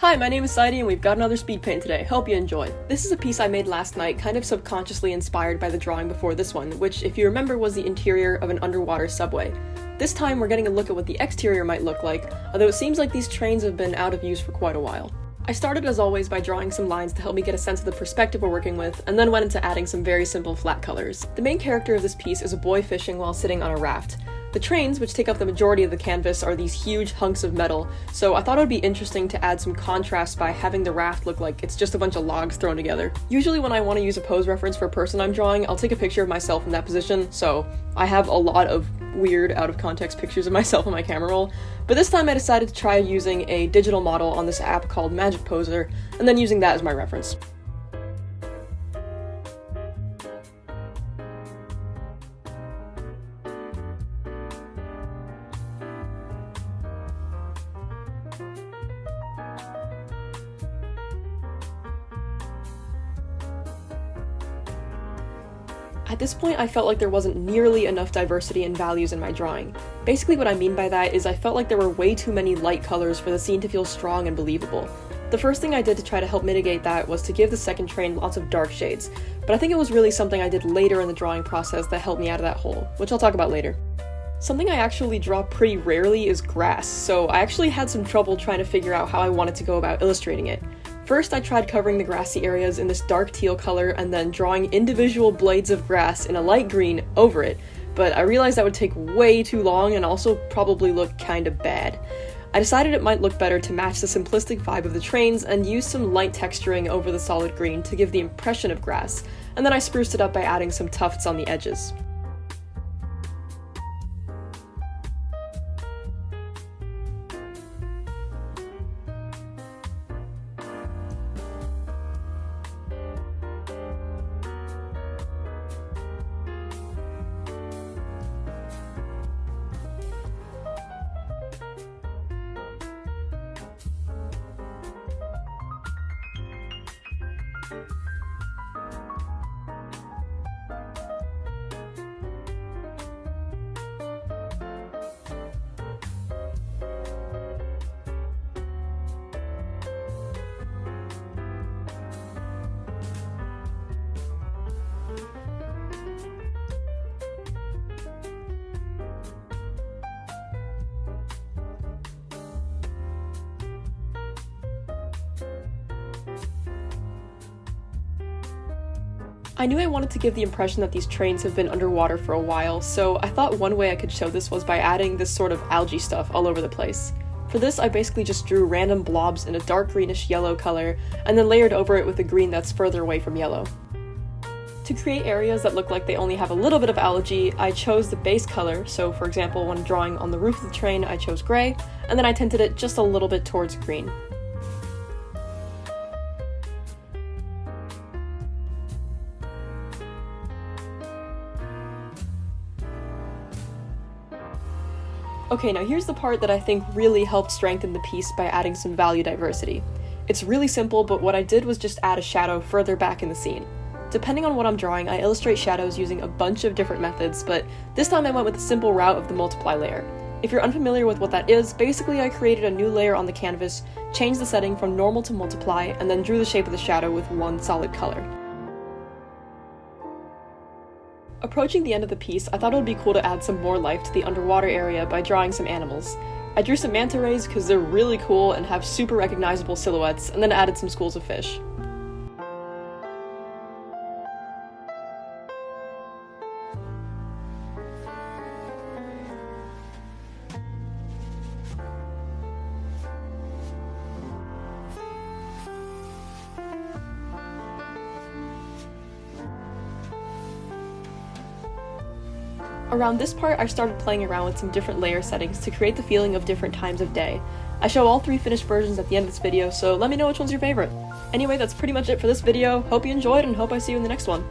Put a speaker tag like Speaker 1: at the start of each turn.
Speaker 1: Hi, my name is Saidi and we've got another speed paint today. Hope you enjoy. This is a piece I made last night, kind of subconsciously inspired by the drawing before this one, which, if you remember, was the interior of an underwater subway. This time we're getting a look at what the exterior might look like, although it seems like these trains have been out of use for quite a while. I started as always by drawing some lines to help me get a sense of the perspective we're working with, and then went into adding some very simple flat colors. The main character of this piece is a boy fishing while sitting on a raft. The trains, which take up the majority of the canvas, are these huge hunks of metal, so I thought it would be interesting to add some contrast by having the raft look like it's just a bunch of logs thrown together. Usually when I want to use a pose reference for a person I'm drawing, I'll take a picture of myself in that position, so I have a lot of weird out-of-context pictures of myself on my camera roll, but this time I decided to try using a digital model on this app called Magic Poser, and then using that as my reference. At this point, I felt like there wasn't nearly enough diversity and values in my drawing. Basically what I mean by that is I felt like there were way too many light colors for the scene to feel strong and believable. The first thing I did to try to help mitigate that was to give the second train lots of dark shades, but I think it was really something I did later in the drawing process that helped me out of that hole, which I'll talk about later. Something I actually draw pretty rarely is grass, so I actually had some trouble trying to figure out how I wanted to go about illustrating it. First, I tried covering the grassy areas in this dark teal color and then drawing individual blades of grass in a light green over it, but I realized that would take way too long and also probably look kinda bad. I decided it might look better to match the simplistic vibe of the trains and use some light texturing over the solid green to give the impression of grass, and then I spruced it up by adding some tufts on the edges. I knew I wanted to give the impression that these trains have been underwater for a while, so I thought one way I could show this was by adding this sort of algae stuff all over the place. For this, I basically just drew random blobs in a dark greenish yellow color, and then layered over it with a green that's further away from yellow. To create areas that look like they only have a little bit of algae, I chose the base color, so for example when drawing on the roof of the train I chose gray, and then I tinted it just a little bit towards green. Okay, now here's the part that I think really helped strengthen the piece by adding some value diversity. It's really simple, but what I did was just add a shadow further back in the scene. Depending on what I'm drawing, I illustrate shadows using a bunch of different methods, but this time I went with the simple route of the multiply layer. If you're unfamiliar with what that is, basically I created a new layer on the canvas, changed the setting from normal to multiply, and then drew the shape of the shadow with one solid color. Approaching the end of the piece, I thought it would be cool to add some more life to the underwater area by drawing some animals. I drew some manta rays because they're really cool and have super recognizable silhouettes, and then added some schools of fish. Around this part, I started playing around with some different layer settings to create the feeling of different times of day. I show all three finished versions at the end of this video, so let me know which one's your favorite. Anyway, that's pretty much it for this video. Hope you enjoyed and hope I see you in the next one.